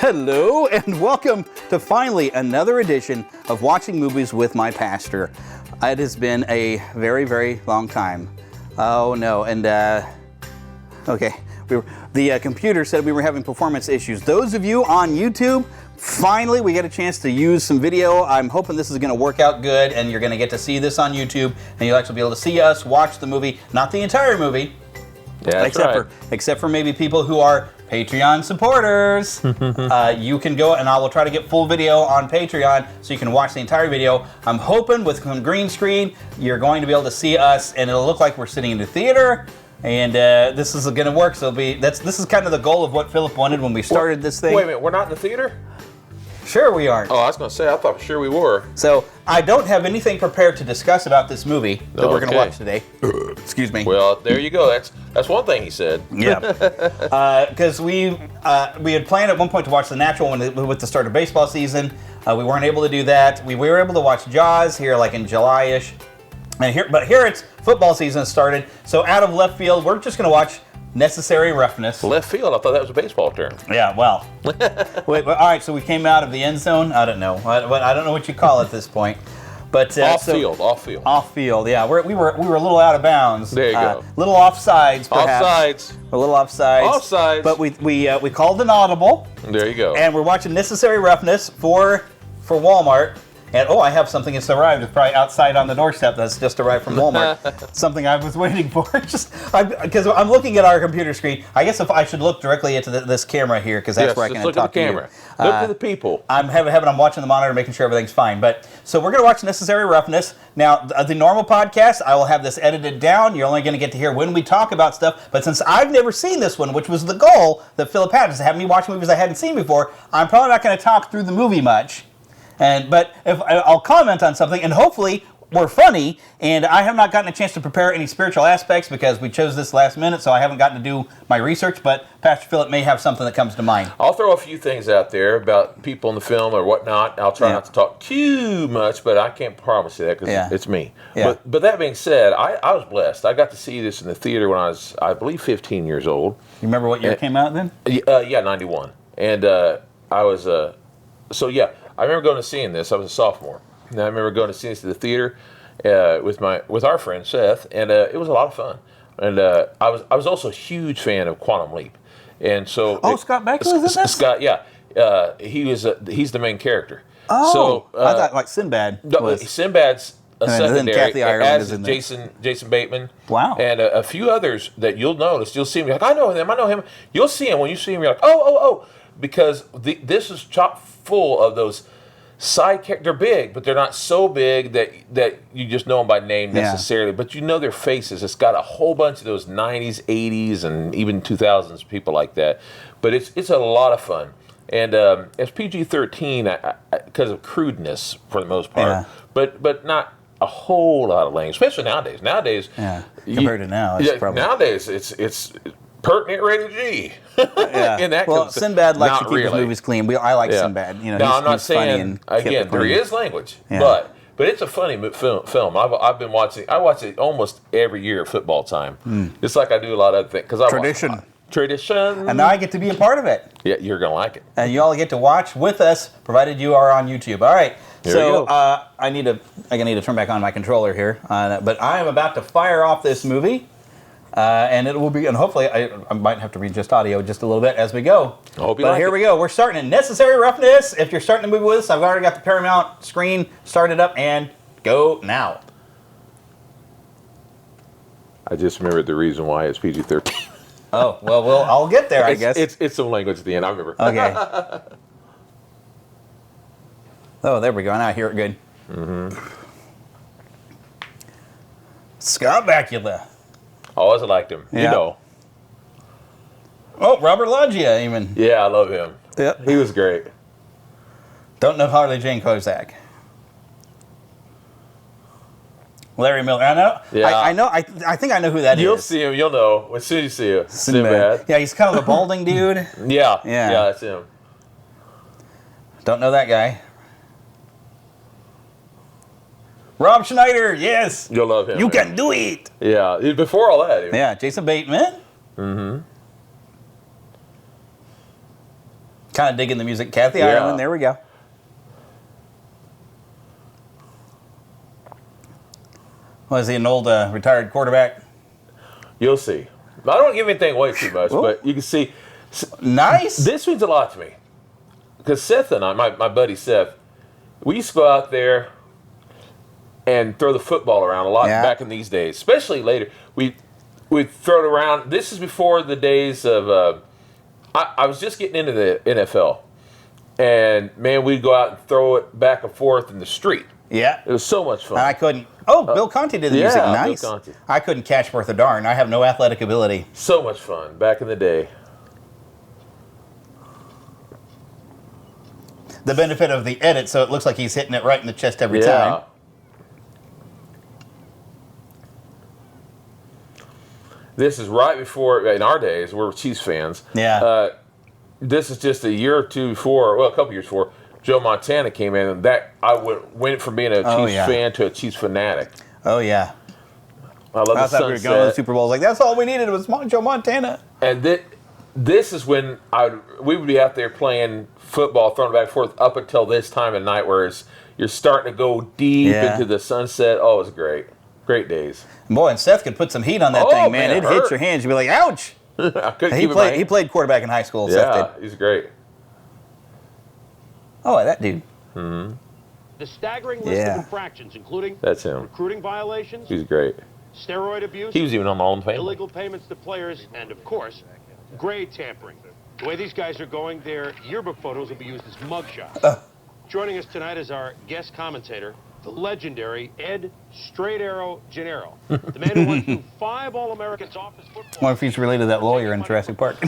Hello and welcome to finally another edition of Watching Movies with my pastor. It has been a very, very long time. Oh no, and okay, the computer said we were having performance issues. Those of you on YouTube, finally we get a chance to use some video. I'm hoping this is going to work out good and you're going to get to see this on YouTube and you'll actually be able to see us watch the movie, not the entire movie. Yeah, except for maybe people who are Patreon supporters. You can go and I will try to get full video on Patreon so you can watch the entire video. I'm hoping with some green screen you're going to be able to see us and it'll look like we're sitting in the theater. And this is going to work. So this is kind of the goal of what Philip wanted when we started this thing. Wait a minute, we're not in the theater? Sure we aren't. Oh, I was going to say, I thought for sure we were. So I don't have anything prepared to discuss about this movie that we're going to watch today. Excuse me. Well, there you go. That's one thing he said. Yeah. Because we had planned at one point to watch The Natural with the start of baseball season. We weren't able to do that. We were able to watch Jaws here like in July-ish. But here it's football season started. So out of left field, we're just going to watch Necessary Roughness. Left field? I thought that was a baseball term. Yeah, well. Wait, all right, so we came out of the end zone? I don't know. I don't know what you call it at this point. But off field. Off field, yeah. We were a little out of bounds. There you go. Little offsides, perhaps. Offsides. A little offsides. Offsides. But we called an audible. There you go. And we're watching Necessary Roughness for Walmart. And I have something that's arrived. It's probably outside on the doorstep that's just arrived from Walmart. Something I was waiting for. Because I'm looking at our computer screen. I guess if I should look directly into this camera here, because that's where I can talk to you. Look at the camera. Look to the people. I'm watching the monitor, making sure everything's fine. So we're going to watch Necessary Roughness. Now, the normal podcast, I will have this edited down. You're only going to get to hear when we talk about stuff. But since I've never seen this one, which was the goal that Philip had, is to have me watch movies I hadn't seen before, I'm probably not going to talk through the movie much. But if I'll comment on something, and hopefully we're funny, and I have not gotten a chance to prepare any spiritual aspects because we chose this last minute, so I haven't gotten to do my research, but Pastor Phillip may have something that comes to mind. I'll throw a few things out there about people in the film or whatnot. I'll try not to talk too much, but I can't promise you that because it's me. Yeah. But that being said, I was blessed. I got to see this in the theater when I was, I believe, 15 years old. You remember what year it came out then? Yeah, 91. And I was, I remember going to seeing this. I was a sophomore. And I remember going to see this at the theater with our friend Seth, and it was a lot of fun. And I was also a huge fan of Quantum Leap, and so Scott Bakula was in this? Scott, yeah, he's the main character. Oh, so I thought like Sinbad. Sinbad's a secondary, Kathy Ireland as is in Jason Bateman. Wow, and a few others that you'll notice. You'll see him, you're like, I know him. You'll see him when you see him. You're like, oh, because this is chock full of those side characters. They're big, but they're not so big that you just know them by name necessarily. But you know their faces. It's got a whole bunch of those 90s, 80s, and even 2000s people like that. But it's a lot of fun. And it's PG-13 because of crudeness for the most part. But not a whole lot of language, especially nowadays. Compared to now, it's probably nowadays it's pertinent rated G. Well, Sinbad likes to keep his movies clean. I like Sinbad. I'm not saying again there is language, but it's a funny film. I've been watching. I watch it almost every year at football time. Just like I do a lot of other things because tradition. And now I get to be a part of it. Yeah, you're gonna like it. And you all get to watch with us, provided you are on YouTube. All right. I need to turn back on my controller here, but I am about to fire off this movie. And it will be, and hopefully I might have to read just audio just a little bit as we go. Here we go. We're starting in Necessary Roughness. If you're starting the movie with us, I've already got the Paramount screen started up, and go now. I just remembered the reason why it's PG-13. Oh, well, I'll get there, I guess. It's some language at the end, I remember. Okay. Oh, there we go. Now I hear it good. Mm-hmm. Scott Bakula. Always liked him, you know. Oh, Robert Loggia, even. Yeah, I love him. Yeah, he was great. Don't know Harley Jane Kozak. Larry Miller. I know. Yeah. I know. I think I know who that is. You'll see him. You'll know as soon as you see him. Sinbad. Yeah, he's kind of a balding dude. Yeah, that's him. Don't know that guy. Rob Schneider, yes. You'll love him. You can do it. Yeah, before all that. Yeah, Jason Bateman. Mm-hmm. Kind of digging the music. Kathy Yeah. Ireland, there we go. Was he an old retired quarterback? You'll see. I don't give anything away too much, but you can see. Nice. This means a lot to me. Because Seth and I, my buddy Seth, we used to go out there and throw the football around a lot back in these days, especially later. We'd throw it around. This is before the days of, I was just getting into the NFL. And, man, we'd go out and throw it back and forth in the street. Yeah. It was so much fun. I couldn't. Oh, Bill Conti did the music. Nice. Bill Conti. I couldn't catch Bertha Darn. I have no athletic ability. So much fun back in the day. The benefit of the edit, so it looks like he's hitting it right in the chest every time. This is right before, in our days, we're Chiefs fans. Yeah. This is just a year or two before, well, a couple years before, Joe Montana came in, and that I went from being a Chiefs fan to a Chiefs fanatic. Oh, yeah. I love the thought we were going to the Super Bowl. Like, that's all we needed was Joe Montana. And this is when we would be out there playing football, throwing it back and forth up until this time of night, where you're starting to go deep into the sunset. Oh, it was great. Great days. Boy, and Seth could put some heat on that thing, man. It hit your hands. You'd be like, ouch. I couldn't keep He played quarterback in high school. Yeah, Seth did. he's great. Oh, that dude. Mm-hmm. The staggering list of infractions, including That's him. recruiting violations, He's great. steroid abuse, He was even on the All in Fame. illegal payments to players, and, of course, grade tampering. The way these guys are going, their yearbook photos will be used as mugshots. Joining us tonight is our guest commentator, the legendary Ed Straight Arrow Gennaro, the man who won through 5 All-Americans office football. I wonder if he's related to that lawyer in Jurassic Park.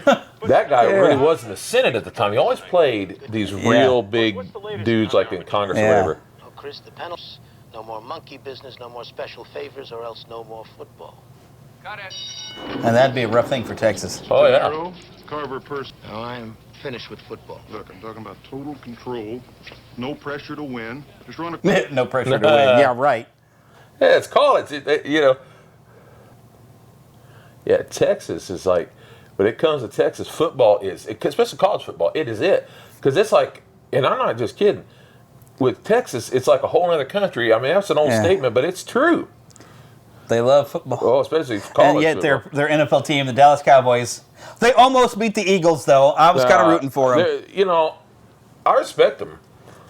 That guy really was in the Senate at the time. He always played these real big dudes like in Congress or whatever. Oh, Chris, the penalties. No more monkey business, no more special favors, or else no more football. Got it. And that'd be a rough thing for Texas. Oh, yeah. Carver person. No, I'm finished with football. Look, I'm talking about total control, no pressure to win. Just run a No pressure to win. Yeah, right. Yeah, it's college. Yeah, Texas is like, when it comes to Texas, football especially college football, it is it. Because it's like, and I'm not just kidding, with Texas, it's like a whole other country. I mean, that's an old statement, but it's true. They love football. Oh, especially college and yet football. their NFL team, the Dallas Cowboys, they almost beat the Eagles, though. I was kind of rooting for them. I respect them.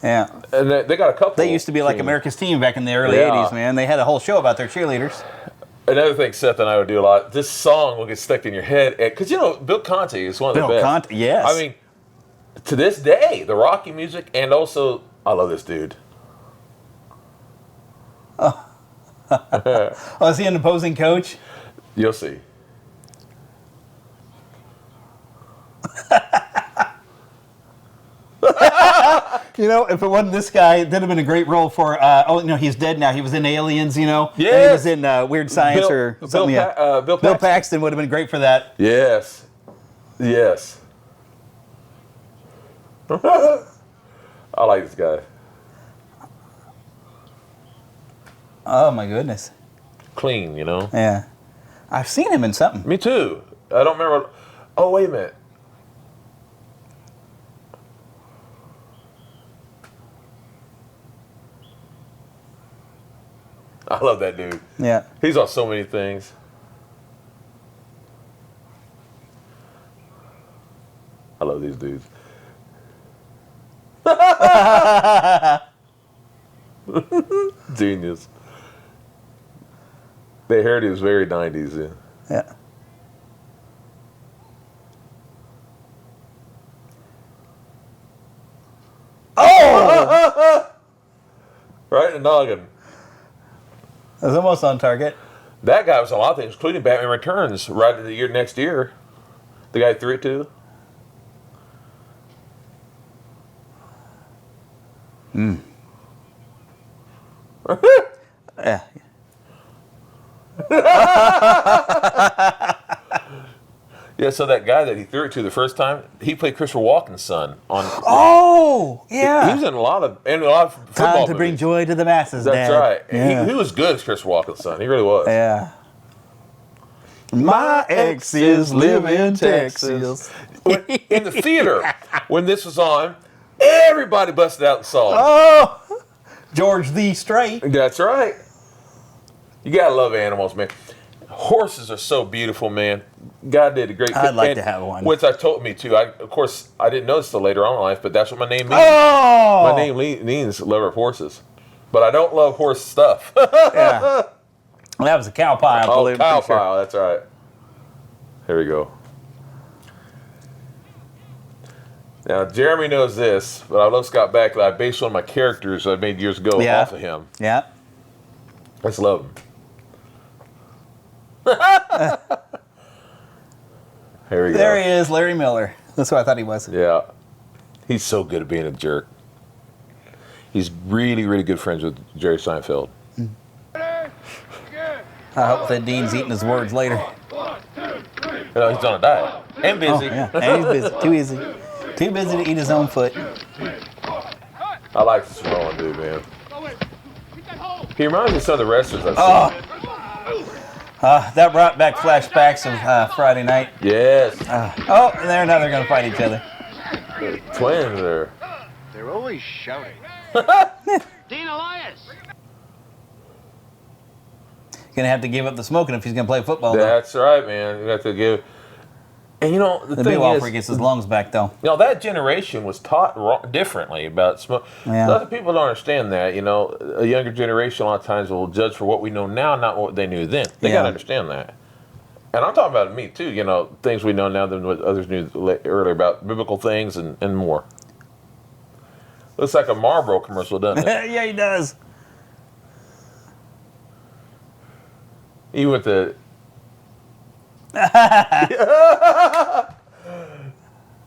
Yeah. And they got a couple. They used to be like teams. America's team back in the early 80s, man. They had a whole show about their cheerleaders. Another thing Seth and I would do a lot, this song will get stuck in your head. Because, Bill Conti is one of the best. Bill Conti, yes. I mean, to this day, the Rocky music, and also, I love this dude. Oh, is he an opposing coach? You'll see. If it wasn't this guy, that'd have been a great role for. He's dead now. He was in Aliens, Yes. And he was in Weird Science or something. Bill Paxton would have been great for that. Yes. Yes. I like this guy. Oh my goodness. Clean, Yeah, I've seen him in something. Me too. I don't remember. Oh, wait a minute. I love that dude. Yeah. He's on so many things. I love these dudes. Genius. They heard he was very 90s. Yeah. Oh! Right in the noggin. It was almost on target. That guy was on a lot of things, including Batman Returns, right in the next year. The guy threw it to. Yeah. Yeah, so that guy that he threw it to the first time, he played Christopher Walken's son on. Oh, yeah. He was in a lot of football Time to bring movies. joy to the masses. That's Dad. right. Yeah. He was good as Christopher Walken's son. He really was. Yeah. My exes live in Texas. In the theater, when this was on, everybody busted out and saw it. Oh, George the Strait. That's right. You gotta love animals, man. Horses are so beautiful, man. God did a great thing. I'd like to have one. Which I told me too. Of course, I didn't know this till later on in life, but that's what my name means. Oh! My name means lover of horses. But I don't love horse stuff. Yeah. Well, that was a cow pie. Oh, cow pile. That's right. Here we go. Now, Jeremy knows this, but I love Scott Bakula. I based one of my characters I made years ago off of him. Yeah. I just love him. Here we go. There he is, Larry Miller. That's what I thought he was. Yeah. He's so good at being a jerk. He's really, really good friends with Jerry Seinfeld. I hope that Dean's eating his words later. You know, he's on a diet. And busy. Oh, yeah. And he's busy. Too easy. Too busy to eat his own foot. I like this Samoan dude, man. He reminds me of some of the wrestlers I've seen. That brought back flashbacks of Friday night. Yes. Now they're going to fight each other. Twins are. They're always shouting. Dean Elias! Going to have to give up the smoking if he's going to play football, though. That's right, man. You have to give. And you know, the It'll thing be a while is, before he gets his lungs back, though. you know, that generation was taught differently about smoke. Yeah. A lot of people don't understand that. You know, a younger generation a lot of times will judge for what we know now, not what they knew then. They got to understand that. And I'm talking about me, too. You know, things we know now than what others knew earlier about biblical things and more. Looks like a Marlboro commercial, doesn't it? Yeah, he does. Even with the...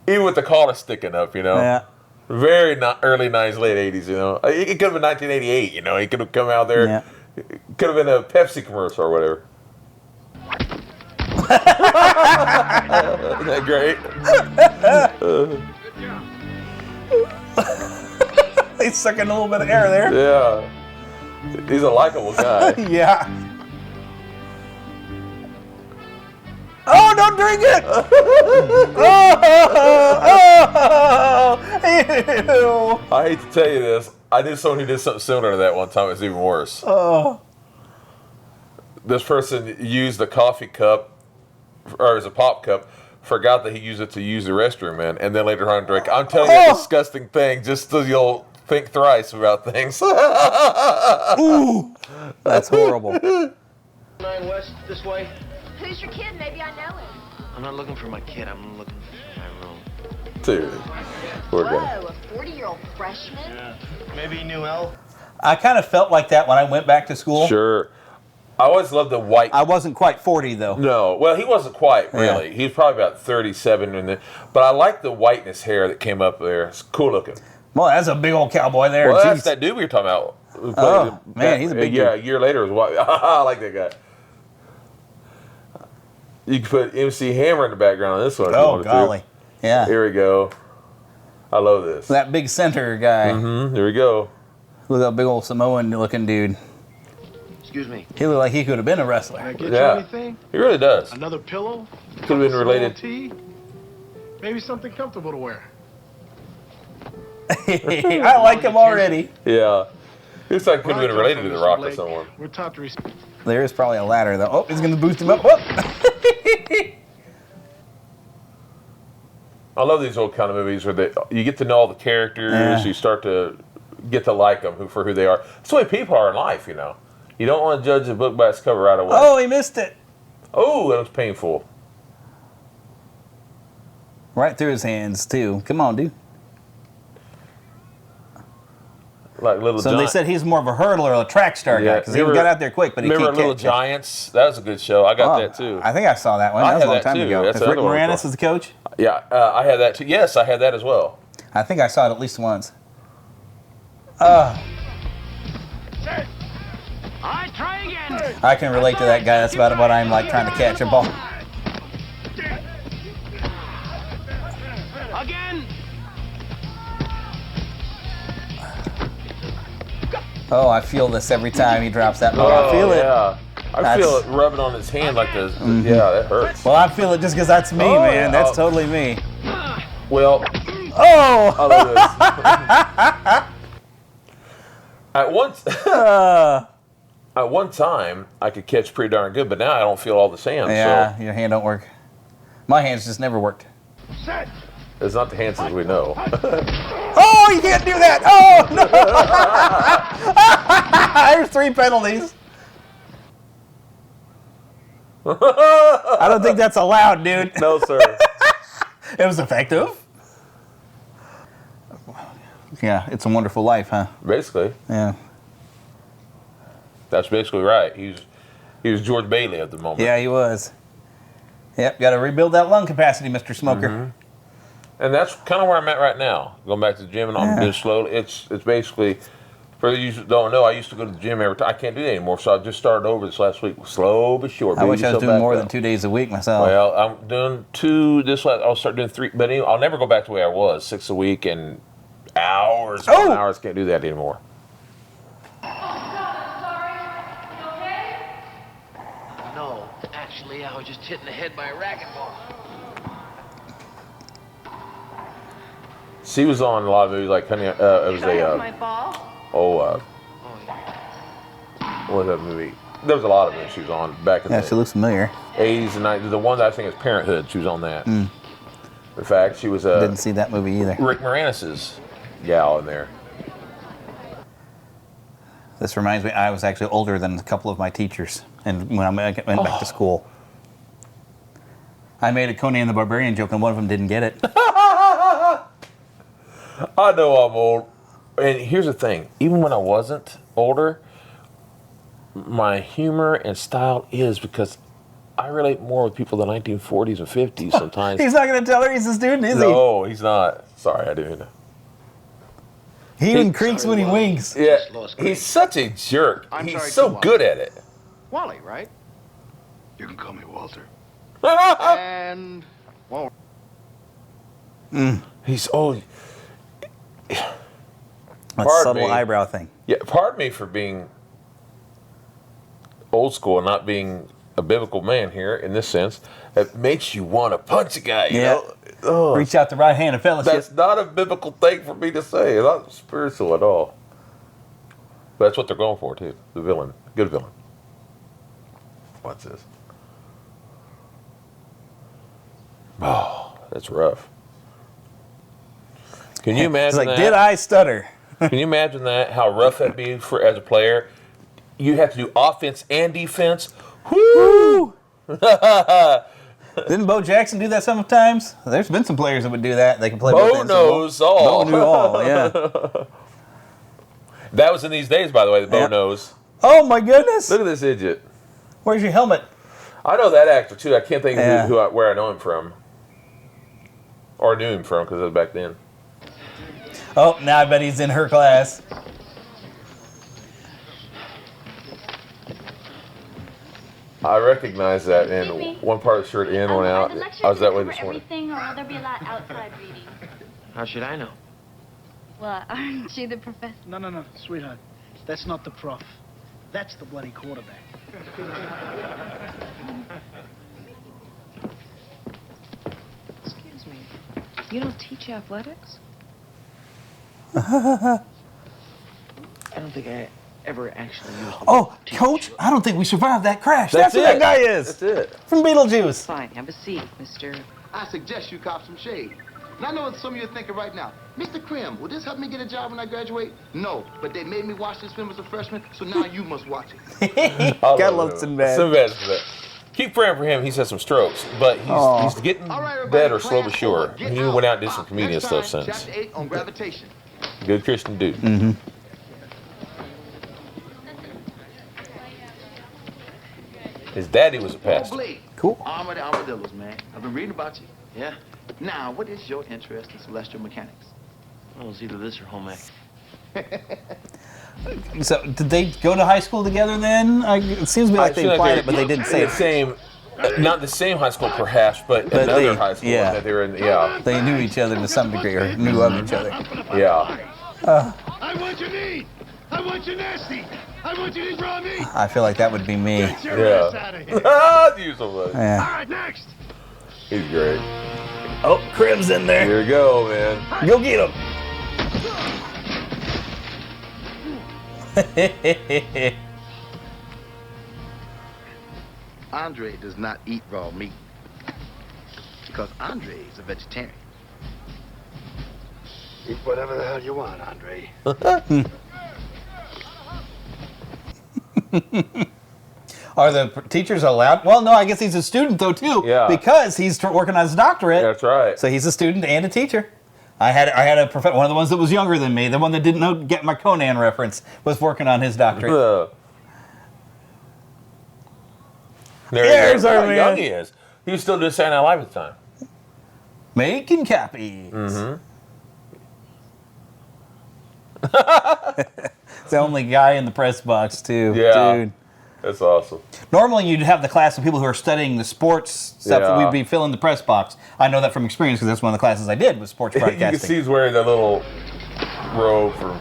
Even with the collar sticking up, you know? Yeah. Very early 90s, late 80s, you know? It could have been 1988, you know? He could have come out there. Yeah. It could have been a Pepsi commercial or whatever. Isn't that great? He's sucking a little bit of air there. Yeah. He's a likable guy. Yeah. Oh, don't drink it! Ew. I hate to tell you this. I knew someone who did something similar to that one time. It was even worse. This person used a coffee cup, or as a pop cup, forgot that he used it to use the restroom, man, and then later on drank. I'm telling you a disgusting thing just so you'll think thrice about things. Ooh, that's horrible. 9 West, this way. Who's your kid? Maybe I know him. I'm not looking for my kid, I'm looking for my room. Dude, poor guy. Whoa, a 40-year-old freshman? Yeah. Maybe he knew Elle. I kind of felt like that when I went back to school. Sure. I always loved the white. I wasn't quite 40, though. No, well, he wasn't quite, really. Yeah. He was probably about 37, but I like the whiteness hair that came up there. It's cool looking. Well, that's a big old cowboy there. Well, that's Jeez. that dude we were talking about. Who Oh, played man, he's a big Yeah, dude. a year later was white. I like that guy. You can put MC Hammer in the background on this one. If you Oh, wanted to. golly. Yeah. Here we go. I love this. That big center guy. Here we go. Look at that big old Samoan-looking dude. Excuse me. He looked like he could have been a wrestler. Can I get Yeah. you anything? He really does. Another pillow? Could have been related. Tea? Maybe something comfortable to wear. I like him already. Yeah. Looks like could have been related to The Rock or Blake, someone. We're taught to respect. There is probably a ladder, though. Oh, he's going to boost him up. Whoop. I love these old kind of movies where you get to know all the characters, Yeah. you start to get to like them for who they are. That's the way people are in life, you know. You don't want to judge a book by its cover right away. Oh, he missed it. Oh, that was painful. Right through his hands, too. Come on, dude. Like Little So Giants. they said he's more of a hurdler or a track star guy because he Remember- got out there quick, but he remember can't Little catch Giants? That was a good show. I got that too. I think I saw that one. I That was a had long that time too. ago. That's Is Rick another one. Moranis is the coach? Yeah, I had that too. Yes, I had that as well. I think I saw it at least once. All right, try again. I can relate to that guy. That's about what I'm like trying to catch a ball. Again. Oh, I feel this every time he drops that ball. I feel it. Yeah. I feel it rubbing on his hand like this. Yeah, that hurts. Well, I feel it just because that's me, Oh, man. yeah. That's totally me. Well, Oh! I love this. At one time, I could catch pretty darn good, but now I don't feel all the sand. Yeah, your hand don't work. My hands just never worked. So it's not the hands as we know. Oh, you can't do that! Oh, no! There's 3 penalties. I don't think that's allowed, dude. No, sir. It was effective. Yeah, It's a Wonderful Life, huh? Basically, Yeah. that's basically right. He was George Bailey at the moment. Yeah, he was. Yep, got to rebuild that lung capacity, Mr. Smoker. And that's kind of where I'm at right now. Going back to the gym, and I'm doing slowly. It's basically, for those who don't know, I used to go to the gym every time. I can't do that anymore, so I just started over this last week. Slow but sure. I wish I was doing more than 2 days a week myself. Well, I'm doing 2 this last. I'll start doing 3, but anyway, I'll never go back to the way I was, 6 a week and hours. Oh! Hours. Can't do that anymore. No, actually, I was just hit in the head by a racquetball. She was on a lot of movies like Honey. It was my ball? Oh, yeah. what was that movie? There was a lot of movies she was on back in Yeah, the she looks familiar. 80s and 90s. The one that I think is Parenthood. She was on that. In fact, she was Didn't see that movie either. Rick Moranis's gal in there. This reminds me, I was actually older than a couple of my teachers, and when I went back to school, I made a Conan the Barbarian joke, and one of them didn't get it. I know I'm old. And here's the thing. Even when I wasn't older, my humor and style is because I relate more with people in the 1940s and 50s sometimes. He's not going to tell her he's a student, is No, he's not. Sorry, I didn't. he? He even creaks when he winks. Yeah, Lost he's such a jerk. I'm He's sorry, so Wally. good at it. Wally, right? You can call me Walter. Oh. And, well, He's That Pardon subtle me. eyebrow thing. yeah. Pardon me for being old school and not being a biblical man here in this sense. It makes you want to punch a guy. You Yeah. know? Oh, Reach out the right hand of fellowship. that's not a biblical thing for me to say. It's not spiritual at all. But that's what they're going for too. The villain, good villain. What's this? Oh, that's rough. Can you imagine It's like, that? did I stutter? Can you imagine that? How rough that'd be for as a player? You have to do offense and defense. Woo! Didn't Bo Jackson do that sometimes? There's been some players that would do that. They can play both Bo ends of the ball. knows all. Bo knew all, yeah. That was in these days, by the way. The Bo Yeah. knows. Oh my goodness! Look at this idiot. Where's your helmet? I know that actor too. I can't think of Yeah. where I know him from, or knew him from because it was back then. Oh, now I bet he's in her class. I recognize that in Excuse me. one part of the shirt in, one out. I was that way this morning. Everything, or will there be a lot outside reading? How should I know? Well, aren't you the professor? No, sweetheart. That's not the prof. That's the bloody quarterback. Excuse me. You don't teach athletics? I don't think I ever actually used the Oh, word teach. Coach, I don't think we survived that crash. That's who it. that guy is. That's it. From Beetlejuice. Fine, have a seat, Mr. I suggest you cop some shade. And I know what some of you are thinking right now. Mr. Krim, will this help me get a job when I graduate? No, but they made me watch this film as a freshman, so now you must watch it. Gotta love Sinbad. Sinbad's the best. Keep praying for him. He's had some strokes, but he's getting All right, everybody, better, slow but class sure. forward, get He out. went out and did some Ah, comedian next stuff time, since. Chapter 8 on gravitation. Good Christian dude. Mm-hmm. His daddy was a Oh, pastor. Blake. Cool. Armor the armadillos, man. I've been reading about you. Yeah? Now, what is your interest in celestial mechanics? Well, it's either this or home ec. So, did they go to high school together then? It seems to me like I they feel like implied they're it, but they didn't say the it. same, not the same high school perhaps, but But another they- high school yeah. that they were in. Yeah, They knew each other to some degree, or knew of each other. yeah. I want your knee. I want you nasty. I want you to draw me. I feel like that would be me. Get your ass out of here. You somebody. Yeah. All right, next. He's great. Oh, Crib's in there. Here we go, man. Go get him. Andre does not eat raw meat because Andre is a vegetarian. Eat whatever the hell you want, Andre. Are the teachers allowed? Well, no, I guess he's a student, though, too. Yeah. Because he's working on his doctorate. That's right. So he's a student and a teacher. I had a one of the ones that was younger than me, the one that didn't get my Conan reference, was working on his doctorate. There's our How man. young he is. He was still doing Saturday Night Live at the time. Making copies. Mm-hmm. It's the only guy in the press box, too. Yeah. Dude. That's awesome. Normally, you'd have the class of people who are studying the sports stuff. Yeah. We'd be filling the press box. I know that from experience because that's one of the classes I did was sports You broadcasting. can see he's wearing that little robe for.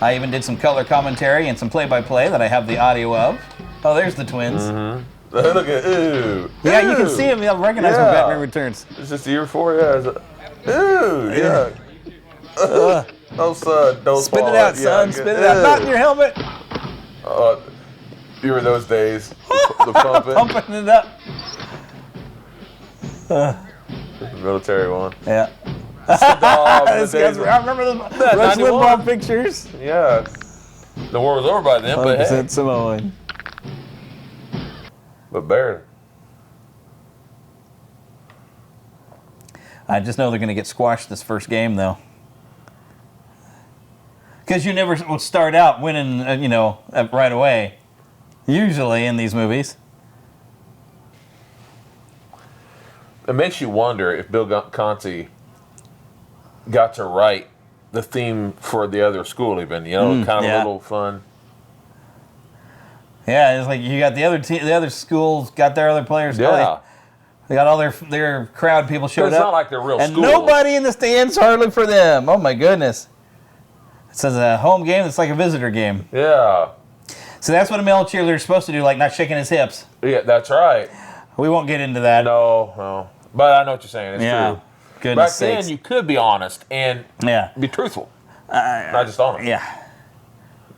I even did some color commentary and some play-by-play that I have the audio of. Oh, there's the twins. Mm-hmm. Look at ooh. Yeah, you can Ooh. see him. You'll recognize when Batman Returns. Is this the year before? Yeah. Ooh, yeah. Oh, son, don't Spit fall. it out, Yeah, son. good. Spit it out. Not in your helmet. You were those days. The pumping. Pumping it up. The military one. Yeah. Oh, This guy's, I remember the Rush 91. Limbaugh pictures. Yeah. The war was over by then, but 100% hey. Samoan. But barely. I just know they're going to get squashed this first game, though. Because you never would start out winning, right away. Usually in these movies. It makes you wonder if Bill Conti got to write the theme for the other school, even, kind of a little fun. Yeah, it's like you got the other schools got their other players. Yeah. They got all their crowd people showed up. It's not like they're real and schools. nobody in the stands hardly for them. Oh my goodness. It says a home game. It's like a visitor game. Yeah. So that's what a male cheerleader is supposed to do, like not shaking his hips. Yeah, that's right. We won't get into that. No. But I know what you're saying. It's true. Goodness Back sakes. then, you could be honest and be truthful. Not just honest. Yeah.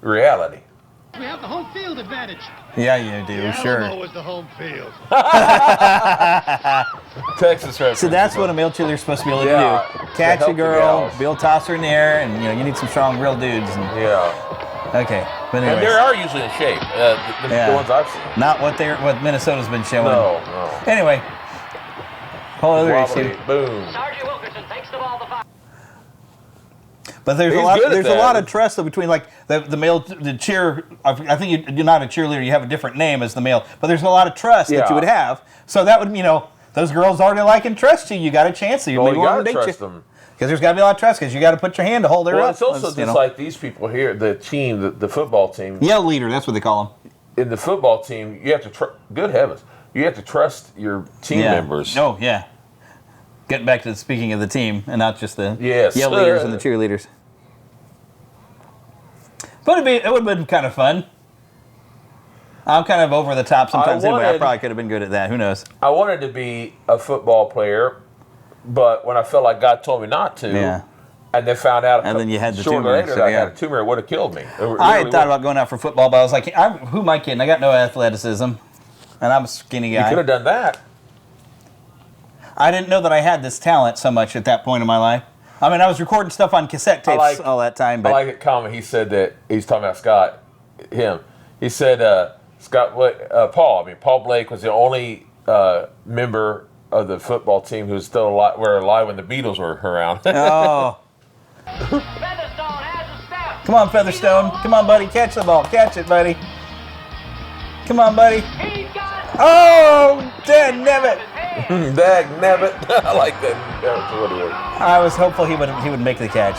Reality. We have the home field advantage. Yeah, you do, The sure. Alamo is the home field. Texas reference. So that's what a male cheerleader is supposed to be able to Yeah, do. to Catch help a the girl, gals. be able to toss her in the air, and you need some strong, real dudes. And, Yeah. okay, but And anyways. they are usually in shape. The ones I've seen. Not what Minnesota's been showing. No. Anyway, whole other Wobbly, issue. boom. Sergeant Wilkerson takes the ball to five. But there's He's a lot. good at There's a that. lot of trust though, between like the male, the cheer. I think you're not a cheerleader. You have a different name as the male. But there's a lot of trust that Yeah. you would have. So that would those girls already like and trust you. You got a chance. So you Well, maybe you want gotta to date trust you. them. Because there's got to be a lot of trust. Because you got to put your hand to hold her Well, up. it's also That's, just like these people here, the team, the football team. yell leader. That's what they call them. In the football team, you have to good heavens, you have to trust your team members. Oh yeah. Getting back to speaking of the team and not just the Yes. yell leaders and the cheerleaders. But it would have been kind of fun. I'm kind of over the top sometimes anyway. I probably could have been good at that. Who knows? I wanted to be a football player, but when I felt like God told me not to, and then found out, and then you had the shortly tumor. later So, that I had a tumor, it would have killed me. I had thought about going out for football, but I was like, who am I kidding? I got no athleticism, and I'm a skinny guy. You could have done that. I didn't know that I had this talent so much at that point in my life. I mean, I was recording stuff on cassette tapes all that time. But I like it comment. He said that he's talking about Scott, him. He said Paul Blake was the only member of the football team who was still alive when the Beatles were around. Oh. Featherstone has a step. Come on, Featherstone. Come on, buddy. Catch the ball. Catch it, buddy. Come on, buddy. He's got it. Oh, dagnabbit. Dagnabbit. I like that. That's what it was. I was hopeful he would make the catch.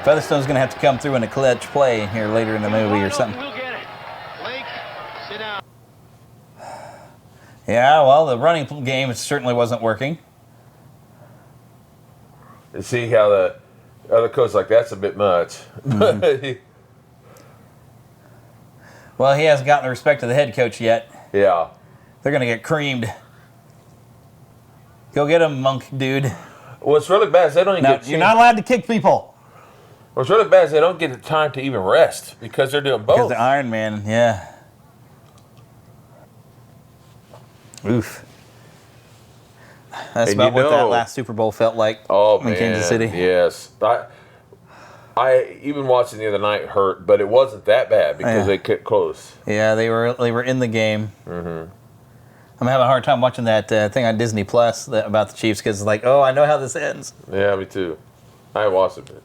Featherstone's going to have to come through in a clutch play here later in the movie or something. We'll get it. Blake, sit down. Yeah, well, the running game certainly wasn't working. And see how the other coach like that's a bit much. Mm-hmm. Well, he hasn't gotten the respect of the head coach yet. Yeah. They're going to get creamed. Go get him, monk dude. What's really bad is they don't even No, get. you're not allowed to kick people. What's really bad is they don't get the time to even rest because they're doing both. Because the Iron Man, yeah. Oof. That's And about you what that know- last Super Bowl felt like in Kansas City. Yes. I even watching the other night hurt, but it wasn't that bad because they kept close. Yeah, they were in the game. Mm-hmm. I'm having a hard time watching that thing on Disney Plus about the Chiefs because it's like, oh, I know how this ends. Yeah, me too. I watched it.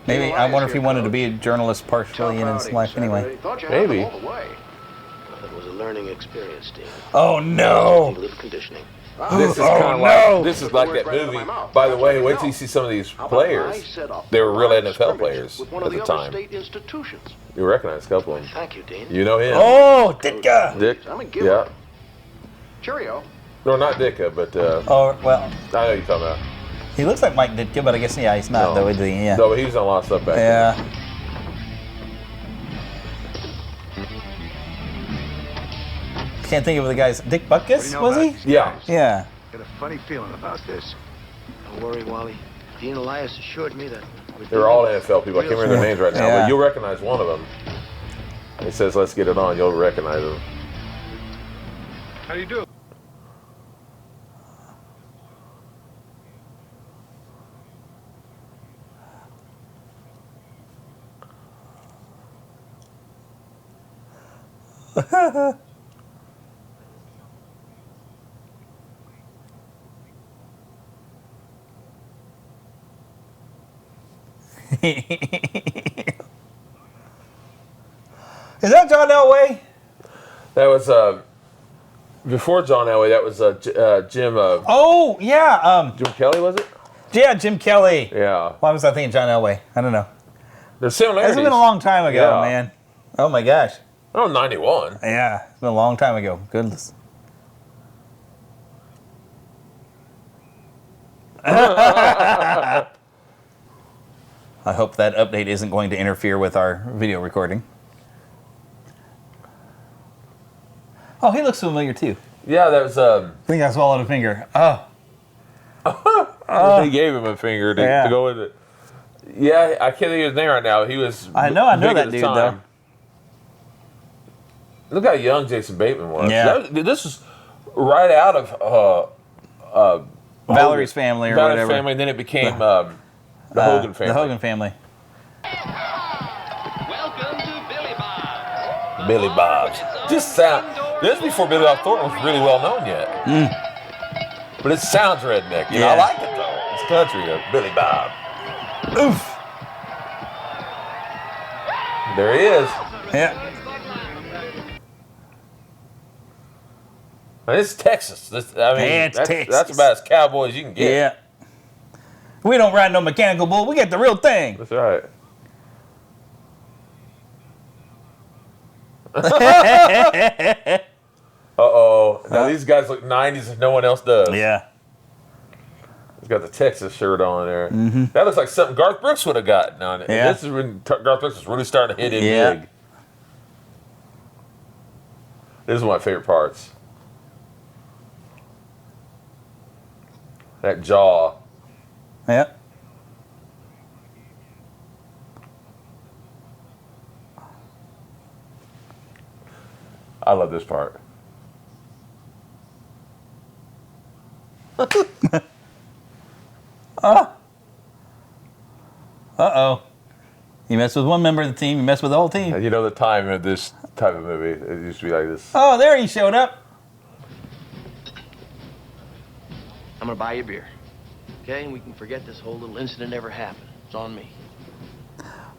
Maybe I wonder if he wanted to be a journalist partially in his life anyway. Maybe. It was a learning experience, Dean. Oh no! A little conditioning. This is kind of like this is like that movie. By the way, wait till you see some of these players. They were real NFL players at the time. You recognize a couple of them. Thank you, Dean. You know him? Oh, Ditka! Dick. Yeah. Cheerio. No, not Ditka, but Oh well, I know who you're talking about. he looks like Mike Ditka, but I guess he's not though, is he? Yeah. No, but he was on a lot of stuff back then. Yeah. Can't think of the guy's. Dick Butkus, was he? Yeah. Yeah. Got a funny feeling about this. Don't worry, Wally. Dean Elias assured me that... They're all NFL people. I can't remember their names right now, Yeah. but you'll recognize one of them. He says, "Let's get it on." You'll recognize him. How do you do? Is that John Elway? That was before John Elway. That was Jim. Oh yeah. Jim Kelly, was it? Yeah, Jim Kelly. Yeah. Why was I thinking John Elway? I don't know. There's similarities. It's been a long time ago, Yeah. man. Oh my gosh. Oh, 91. Yeah, it's been a long time ago. Goodness. I hope that update isn't going to interfere with our video recording. Oh, he looks familiar too. Yeah, that was. I think I swallowed a finger. Oh. They gave him a finger to, Yeah. to go with it. Yeah, I can't think of his name right now. He was. I know big at that the dude, time. Look how young Jason Bateman was. Yeah. This is right out of Valerie's Family or Valerie's whatever. Family, and then it became the Hogan family. The Hogan family. Welcome to Billy Bob. Billy Bob's. Just sound. This is before Billy Bob Thornton was really well known yet. But it sounds redneck. You know, I Yeah. like it though. It's country. Billy Bob. Oof. There he is. Yeah. And it's Texas. It's that's Texas. about as cowboy as you can get. Yeah. We don't ride no mechanical bull. We get the real thing. That's right. Uh-oh. Now these guys look 90s if no one else does. Yeah. He's got the Texas shirt on there. That looks like something Garth Brooks would have gotten on it. Yeah. This is when Garth Brooks is really starting to hit in Yeah. big. This is one of my favorite parts. That jaw. Yeah. I love this part. Uh-oh. You mess with one member of the team, you mess with the whole team. And you know the time of this type of movie. It used to be like this. Oh, there he showed up. I'm gonna buy you a beer. Okay? And we can forget this whole little incident ever happened. It's on me.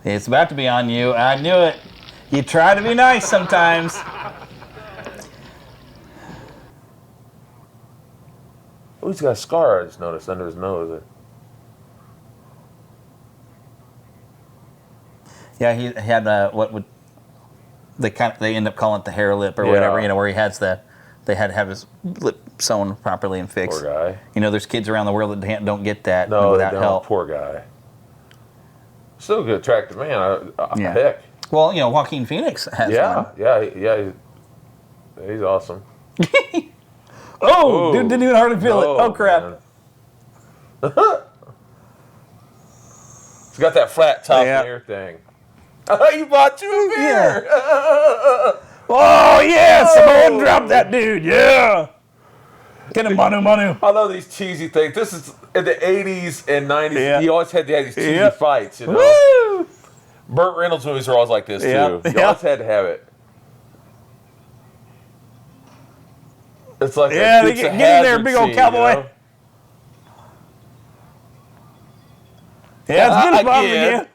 It's about to be on you. I knew it. You try to be nice sometimes. Oh, he's got a scar, I just noticed, under his nose. Yeah, he had what would they end up calling it the hair lip or whatever, where he has they had to have his lip sewn properly and fixed. Poor guy. There's kids around the world that don't get that No, without they don't. help. Poor guy. Still a good, attractive man. Yeah. Heck. Well, Joaquin Phoenix has one. Yeah. He's awesome. Oh, dude, didn't even hardly feel it. Oh, crap. It's got that flat top and everything. You bought you a beer. Yeah. Oh, yeah. Someone dropped that dude. Yeah. Get him, Manu. I love these cheesy things. This is in the 80s and 90s. Yeah. He always had to have these cheesy fights, Woo! Burt Reynolds movies are always like this, too. Yeah. You always had to have it. It's like they get in there, big old cowboy. Yeah, it's good Bob again.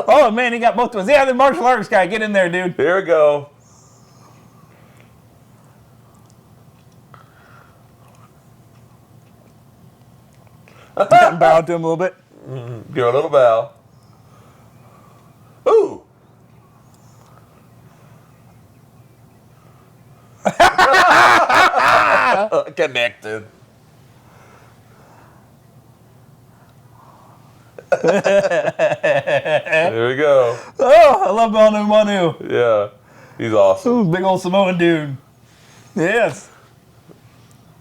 Oh, man, he got both of us. Yeah, the martial arts guy. Get in there, dude. Here we go. Bow to him a little bit. Give a little bow. Ooh. Connected. There we go. Oh, I love Manu. Yeah, he's awesome. Ooh, big old Samoan dude. Yes.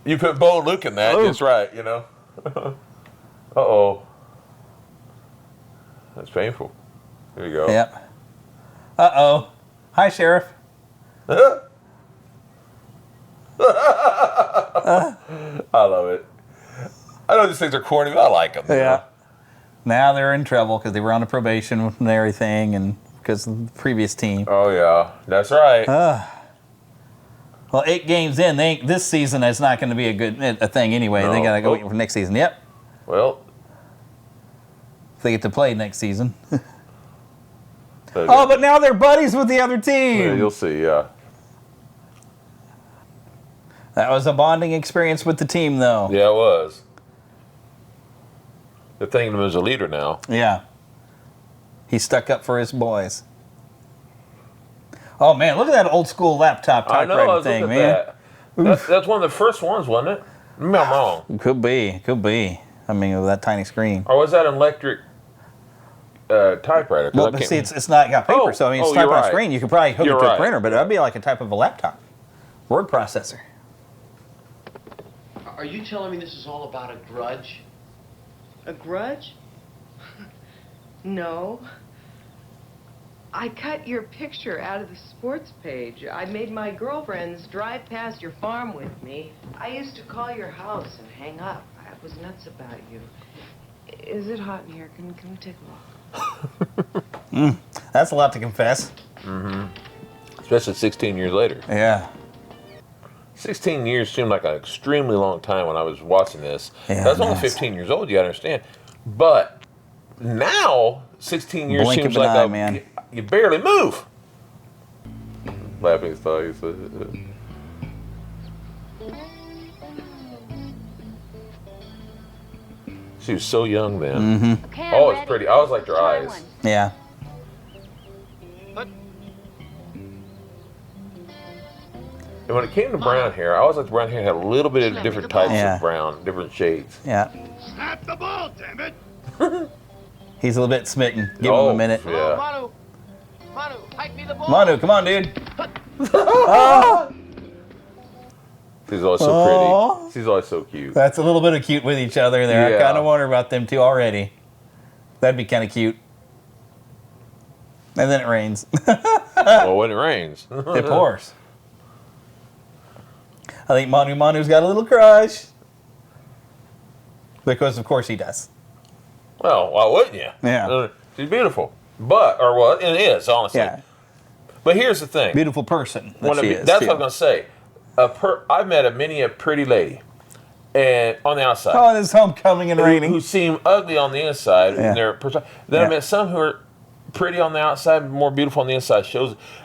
You put Bo and Luke in that, that's right, Uh-oh. That's painful. Here you go. Yep. Uh-oh. Hi, Sheriff. I love it. I know these things are corny, but I like them. Yeah. Now they're in trouble because they were on a probation and everything, and because of the previous team. Oh, yeah. That's right. Well, 8 games in, this season is not going to be a thing anyway. No. They got to go wait for next season. Yep. Well. If they get to play next season. But now they're buddies with the other team. Yeah, you'll see, yeah. That was a bonding experience with the team, though. Yeah, it was. They're thinking of him as a leader now. Yeah. He stuck up for his boys. Oh, man, look at that old school laptop typewriter thing, man. That's one of the first ones, wasn't it? Maybe I'm wrong. Could be. I mean, with that tiny screen. Or was that an electric typewriter? Well, but see, it's not got paper, so I mean, it's type on a screen. You could probably hook it to a printer, but that'd be like a type of a laptop. Word processor. Are you telling me this is all about a grudge? A grudge? No. I cut your picture out of the sports page. I made my girlfriends drive past your farm with me. I used to call your house and hang up. I was nuts about you. Is it hot in here? Can we take a walk? That's a lot to confess. Mm-hmm. Especially 16 years later. Yeah. 16 years seemed like an extremely long time when I was watching this. Yeah, I was only 15 years old, you gotta understand. But now, 16 years Blink seems of an like eye, man. You barely move. Laughing his thighs. She was so young then. Mm-hmm. Okay, Oh, I'm it's ready. pretty. I always liked her Try eyes. one. Yeah. And when it came to brown hair, I always liked brown hair had a little bit of different types Yeah. of brown, different shades. Yeah. Snap the ball, damn it! He's a little bit smitten. Give him a minute. Yeah. Manu, hike me the ball. Manu, come on, dude. She's always so Aw. pretty. She's always so cute. That's a little bit of cute with each other there. Yeah. I kind of wonder about them two already. That'd be kind of cute. And then it rains. Well, when it rains. It pours. I think Manu's got a little crush. Because, of course, he does. Well, why wouldn't you? Yeah. She's beautiful. But, or what? It is, honestly. Yeah. But here's the thing. Beautiful person. That's She is, what too. I was going to say. I've met many a pretty lady, and on the outside. Oh, it's homecoming and raining. Who seem ugly on the inside. Yeah. Then I met some who are pretty on the outside, more beautiful on the inside.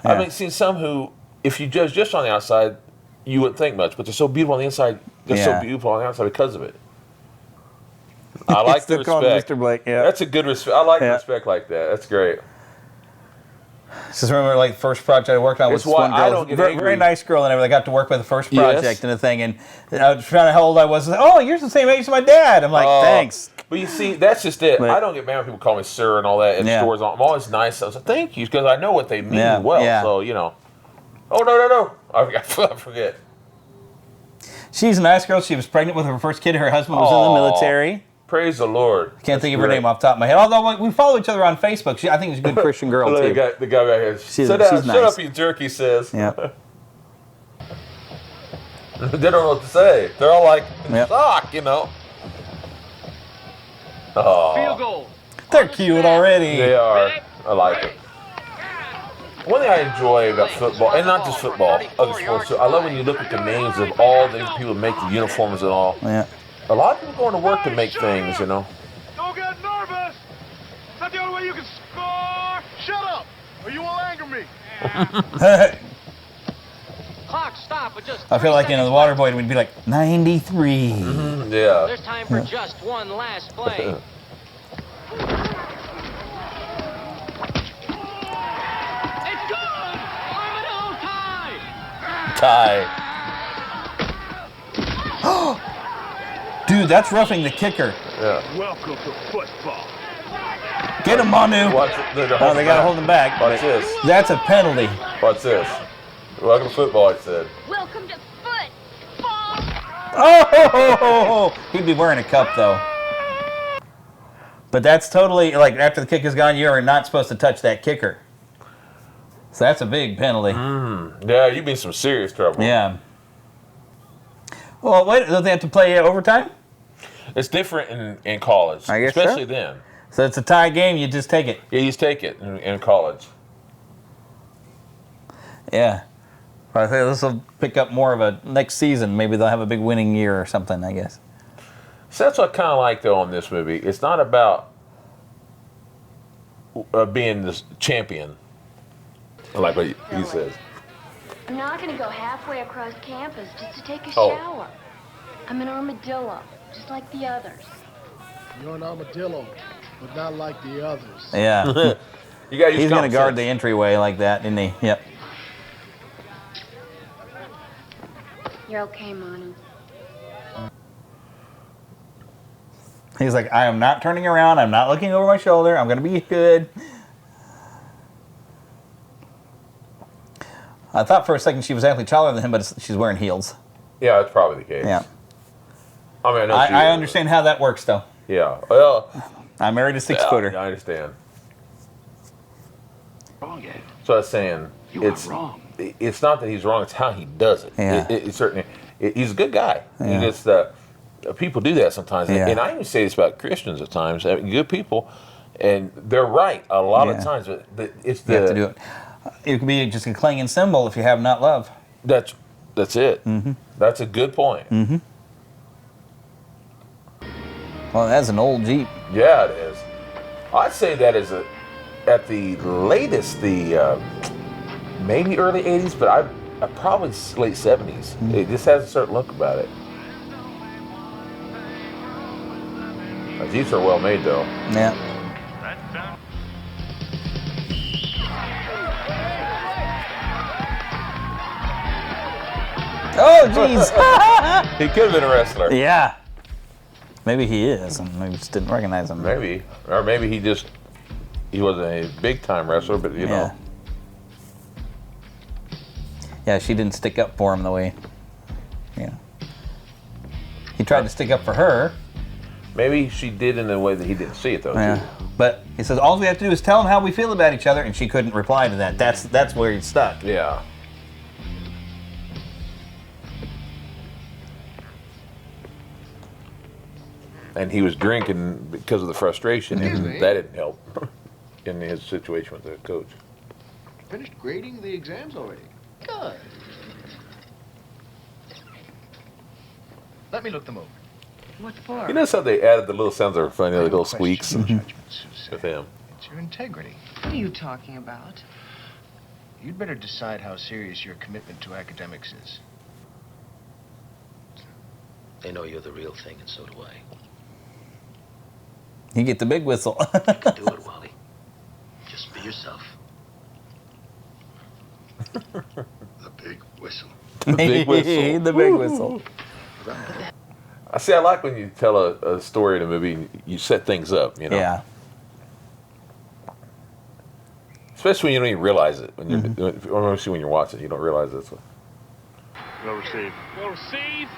I've seen some who, if you judge just on the outside, you wouldn't think much, but they're so beautiful on the inside. They're so beautiful on the outside because of it. I like the Still call him respect. Mr. Blake, yeah. That's a good respect. I like respect like that. That's great. Just remember, like, the first project I worked on was It's this why one girl, I don't get very, angry. very nice girl, and I got to work with the first project Yes. and the thing, and I was trying to how old I was. Oh, you're the same age as my dad. I'm like, thanks. But you see, that's just it. But- I don't get mad when people call me sir and all that in Yeah. stores. I'm always nice. I was like, thank you, because I know what they mean Yeah, well. yeah. So, you know. Oh, no. I forget. She's a nice girl. She was pregnant with her first kid. Her husband was in the Aw. military. Praise the Lord. Can't think of her name off the top of my head. Although like, we follow each other on Facebook. I think she's a good Christian girl, Look, too. the guy back here. She's Shut up, nice. shut up, you jerk, he says. Yeah. They don't know what to say. They're all like, Yep. fuck, you know. Oh, Field goal. They're cute already. they are. I like it. One thing I enjoy about football, and not just football, other sports too, I love when you look at the names of all the people who make the uniforms and all. Yeah. A lot of people going to work to make things, you know. Don't get nervous. That's the only way you can score. Shut up, or you will anger me. Clock stop with just. I feel like, the water boy would be like, 93. Yeah. There's time for just one last play. It's good! Armado tie! Tie. Dude, that's roughing the kicker. Yeah. Welcome to football. Get him, Manu. Watch it. Oh, they got to hold him back. Watch this. That's a penalty. Watch this. Welcome to football, I said. Welcome to football. Oh! He'd be wearing a cup, though. But that's totally, like, after the kick is gone, you are not supposed to touch that kicker. So that's a big penalty. Yeah, you'd be in some serious trouble. Yeah. Well, wait, don't they have to play overtime? It's different in college. I guess so. especially then. So it's a tie game, you just take it. Yeah, you just take it in college. Yeah. But I think this will pick up more of a next season. Maybe they'll have a big winning year or something, I guess. So that's what I kind of like, though, on this movie. It's not about being the champion, like what he says. I'm not going to go halfway across campus just to take a Oh. shower. I'm an armadillo, just like the others. You're an armadillo, but not like the others. Yeah. You got to use He's going to common guard the sense. entryway like that, isn't he? Yep. You're okay, Manu. He's like, I am not turning around. I'm not looking over my shoulder. I'm going to be good. I thought for a second she was actually taller than him, but she's wearing heels. Yeah, that's probably the case. Yeah. I mean, I understand how that works, though. Yeah. Well, I married a 6-footer. I understand. Wrong, Ed. So I was saying, You are wrong. It's not that he's wrong; it's how he does it. Yeah. It's certainly. He's a good guy. Yeah. He just people do that sometimes, Yeah. and I even say this about Christians at times. I mean, good people, and they're right a lot of Yeah. times. But it's You have to do it. It could be just a clinging symbol if you have not love. That's it. Mm-hmm. That's a good point. Mm-hmm. Well, that's an old Jeep. Yeah, it is. I'd say that is at the latest, maybe early '80s, but I probably late '70s. It just has a certain look about it. The Jeeps are well made, though. Yeah. Oh, jeez. He could have been a wrestler. Yeah. Maybe he is, and we just didn't recognize him. Maybe, or maybe he wasn't a big time wrestler, but you know. Yeah, she didn't stick up for him the way. Yeah. He tried to stick up for her. Maybe she did in a way that he didn't see it, though. Yeah. Too. But he says all we have to do is tell him how we feel about each other, and she couldn't reply to that. That's where he's stuck. Yeah. And he was drinking because of the frustration, and that didn't help in his situation with the coach. Finished grading the exams already. Good. Let me look them over. What for? You notice how they added the little sounds that were funny, the little squeaks Question your judgment, Susan. with him. It's your integrity. What are you talking about? You'd better decide how serious your commitment to academics is. They know you're the real thing, and so do I. You get the big whistle. You can do it, Wally. Just be yourself. The big whistle. The big whistle. The big whistle. I see. I like when you tell a story in a movie. And you set things up. You know. Yeah. Especially when you don't even realize it. When you're, especially when you're watching, you don't realize this. Well received. Well received.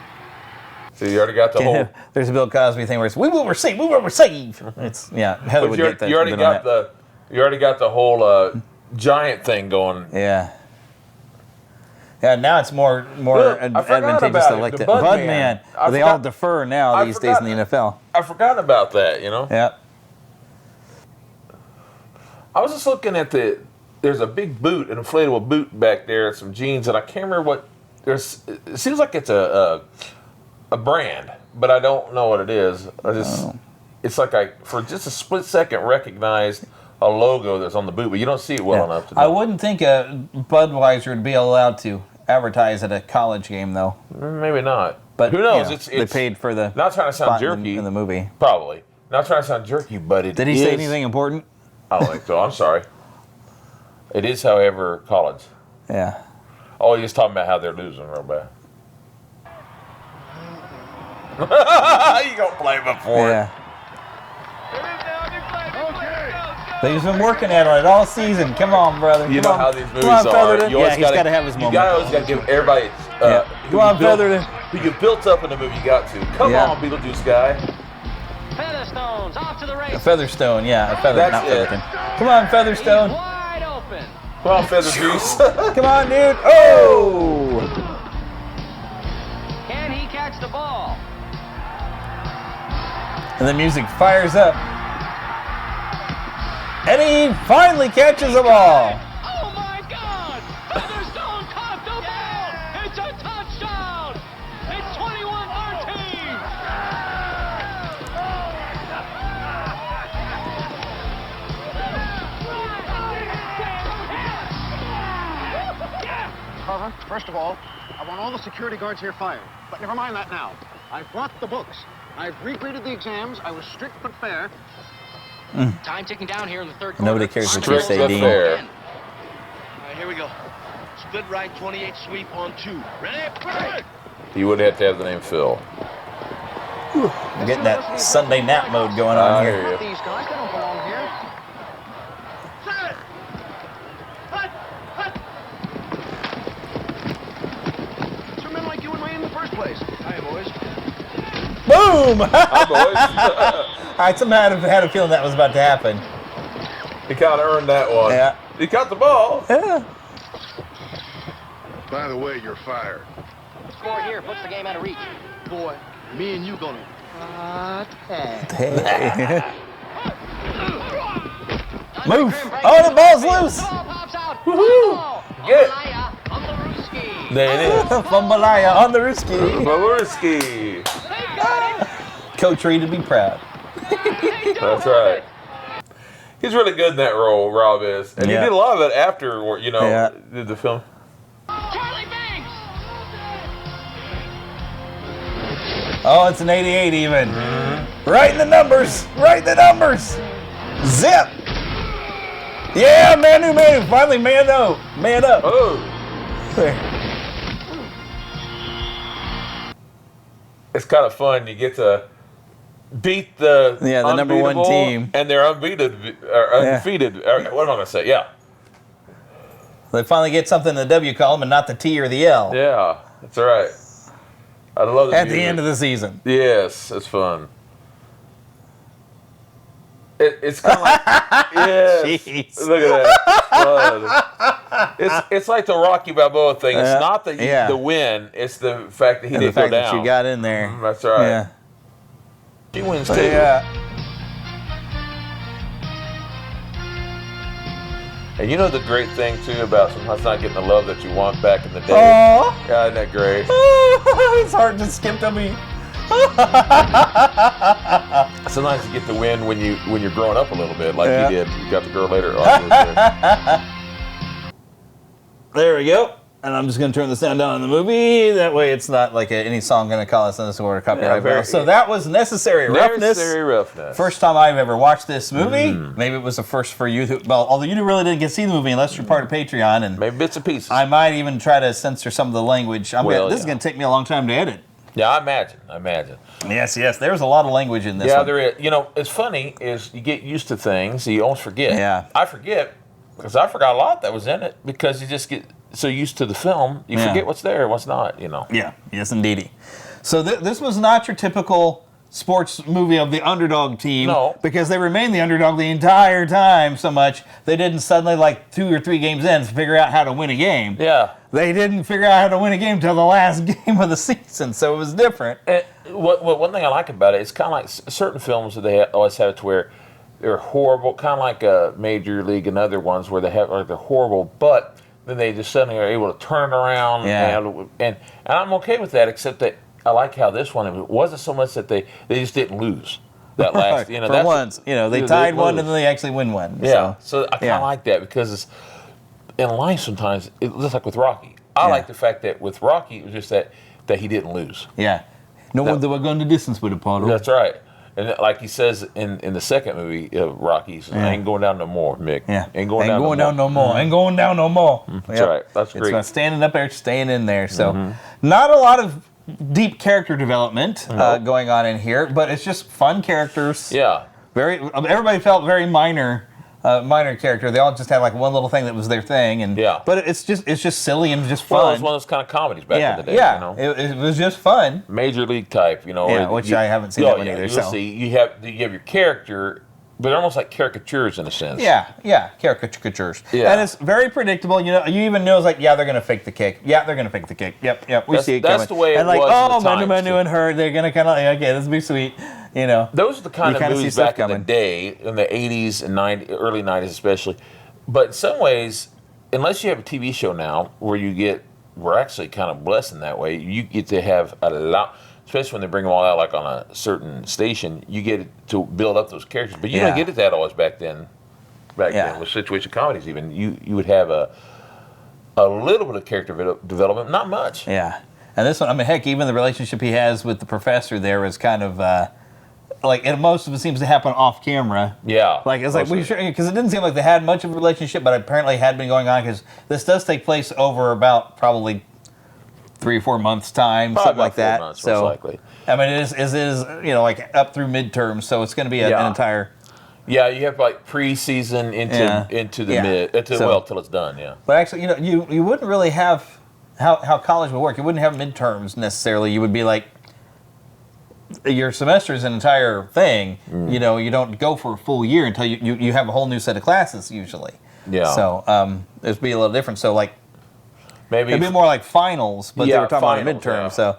So you already got the whole. There's a Bill Cosby thing where it's we will receive. It's Heather But would you get that. already got the whole giant thing going. Yeah. Yeah, now it's more Look, I forgot advantageous about to it. like The the Budman. Budman. I They all forgot- defer now I these days in forgot- the NFL. I forgot about that. You know. Yeah. I was just looking at there's a big boot, an inflatable boot back there, and some jeans, and I can't remember what. It seems like it's a brand, but I don't know what it is. It's like I for just a split second recognized a logo that's on the boot, but you don't see it well enough to know. I wouldn't think Budweiser would be allowed to advertise at a college game, though. Maybe not. But who knows? you know, It's they paid for the not trying to sound spot jerky in the movie. Probably not trying to sound jerky, but it Did he say anything important? I don't think so. I'm sorry. It is, however, college. Yeah. Oh, he's talking about how they're losing real bad. You gonna blame him for it? Yeah. He's been working at it all season. Come on, brother. You Come know on. how these movies Come on, are. Featherton. You always He's got to have his moment. You always got to give everybody. Come on, Featherton. Who you built up in the movie, you got to. Come on, Beetlejuice guy. Featherstones off to the race. Featherstone, yeah. Featherton, not That's it. Featherton. Come on, Featherstone. Wide open. Come on, Featherjuice. Come on, dude. Oh! Can he catch the ball? And the music fires up. And he finally catches the ball. Oh my God! Featherstone caught the ball. It's a touchdown. It's 21-13. Carver, first of all, I want all the security guards here fired. But never mind that now. I've brought the books. I've regraded the exams. I was strict but fair. Time ticking down here in the third quarter. Nobody cares what you Strict say, but Dean. fair. All right, here we go. Split right, 28 sweep on 2. Ready? You would have to have the name Phil. I'm getting that Sunday nap mode going on I here. hear you. These guys, they don't belong here. Set! Hut! Hut! Two men like you and me in the first place. Hi, boys. Boom! Hi, boys. I somehow had a feeling that was about to happen. He kind of earned that one. Yeah. He caught the ball. Yeah. By the way, you're fired. Score here puts the game out of reach. Boy, me and you gonna... Hey. Move! Oh, the ball's loose! The ball pops out. Woohoo! Get it. Malaya on the Ruski. There it is. Fumbalaya on the Ruski. Baburski. They got it. Coach Reed to be proud. That's right. He's really good in that role, Rob is. And Yeah. he did a lot of it after, you know, Yeah. did the film. Charlie Banks. Oh, it's an 88 even. Right in the numbers. Right in the numbers. Zip. Yeah, Manu. Finally, man up. Man up. Oh. There. It's kind of fun. You get to beat the number one unbeatable, team. and they're undefeated. What am I going to say? Yeah. They finally get something in the W column and not the T or the L Yeah, that's right. I love this at the music. end of the season. Yes, it's fun. It's kind of like, yes, Jeez. look at that. It's fun. It's like the Rocky Balboa thing. It's not the win. It's the fact that he And didn't the fact go down. that you got in there. That's right. Yeah. He wins too. Yeah. And you know the great thing too about sometimes not getting the love that you want back in the day. Aww. Yeah, isn't that great? His heart just skipped a beat. Sometimes you get the win when you're growing up a little bit, like Yeah. you did. You got the girl later. Oh, There we go. And I'm just going to turn the sound down in the movie. That way it's not like any song going to call us on this order copyright. Yeah, So that was Necessary Roughness. Necessary Roughness. First time I've ever watched this movie. Maybe it was the first for you. Although you really didn't get to see the movie unless you're part of Patreon. And maybe bits and pieces. I might even try to censor some of the language. This is going to take me a long time to edit. Yeah, I imagine. Yes. There's a lot of language in this one. Yeah, there is. You know, it's funny is you get used to things, you almost forget. Yeah. I forget because I forgot a lot that was in it because you just get so used to the film, you forget what's there and what's not, you know. Yeah, yes, indeedy. So this was not your typical sports movie of the underdog team. No. Because they remained the underdog the entire time so much, they didn't suddenly, like 2 or 3 games in, figure out how to win a game. Yeah. They didn't figure out how to win a game until the last game of the season, so it was different. And one thing I like about it, it's kind of like certain films that they always have it to where they're horrible, kind of like Major League and other ones where they're horrible, but then they just suddenly are able to turn it around. Yeah. And I'm okay with that, except that I like how this one, it wasn't so much that they just didn't lose that last, For once, they tied one and then they actually win one. Yeah, so I kind of like that because it's, in life sometimes, it looks like with Rocky. I like the fact that with Rocky, it was just that he didn't lose. Yeah. No one that were going the distance with Apollo. That's right. And like he says in the second movie, Rocky, he says, I ain't going down no more, Mick. Yeah. Ain't going down no more. Ain't going down no more. That's right. That's great. It's about standing up there, staying in there. So not a lot of deep character development going on in here, but it's just fun characters. Yeah. Everybody felt very minor character. They all just had like one little thing that was their thing, and but it's just silly and just fun. Well, it was one of those kind of comedies back in the day. Yeah, you know? it was just fun. Major League type, which I haven't seen that one either. You'll see. You have your character, but they're almost like caricatures in a sense. Yeah, caricatures. Yeah. And it's very predictable. You even know it's like, they're gonna fake the kick. Yeah, they're gonna fake the kick. Yep. We see it coming. That's the way it and like, was Manu and her, they're gonna kind of okay, this will be sweet. Those are the kind of movies back in the day, in the 80s and early 90s especially. But in some ways, unless you have a TV show now where we're actually kind of blessed in that way, you get to have a lot, especially when they bring them all out like on a certain station, you get to build up those characters. But you don't get that always back then. Then with situation comedies even, you would have a little bit of character development, not much. Yeah. And this one, heck, even the relationship he has with the professor there is kind of... and most of it seems to happen off camera. Yeah. It's like, because it didn't seem like they had much of a relationship, but apparently had been going on, because this does take place over about probably 3 or 4 months' time, probably something like that. Months, most likely. It is like up through midterm, so it's going to be an entire... Yeah, you have like pre-season into the mid, till it's done, yeah. But actually, you wouldn't really have how college would work. You wouldn't have midterms necessarily. You would be like, your semester is an entire thing. You don't go for a full year until you have a whole new set of classes usually. Yeah. So it'd be a little different. So like maybe it'd be more like finals, but they were talking about a midterm. Yeah. So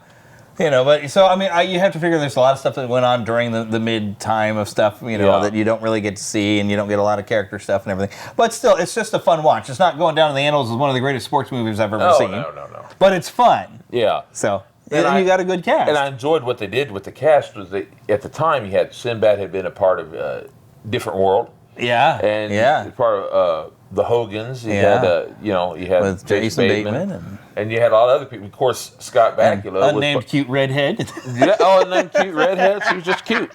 you have to figure there's a lot of stuff that went on during the mid time of stuff. That you don't really get to see, and you don't get a lot of character stuff and everything. But still, it's just a fun watch. It's not going down in the annals as one of the greatest sports movies I've ever seen. No. But it's fun. Yeah. So. And you got a good cast. And I enjoyed what they did with the cast. Was at the time you had Sinbad had been a part of Different World. Yeah. And part of the Hogans. You had with Jason Bateman and you had all the other people. Of course, Scott Bakula. Unnamed cute redhead. Unnamed cute redhead. She was just cute.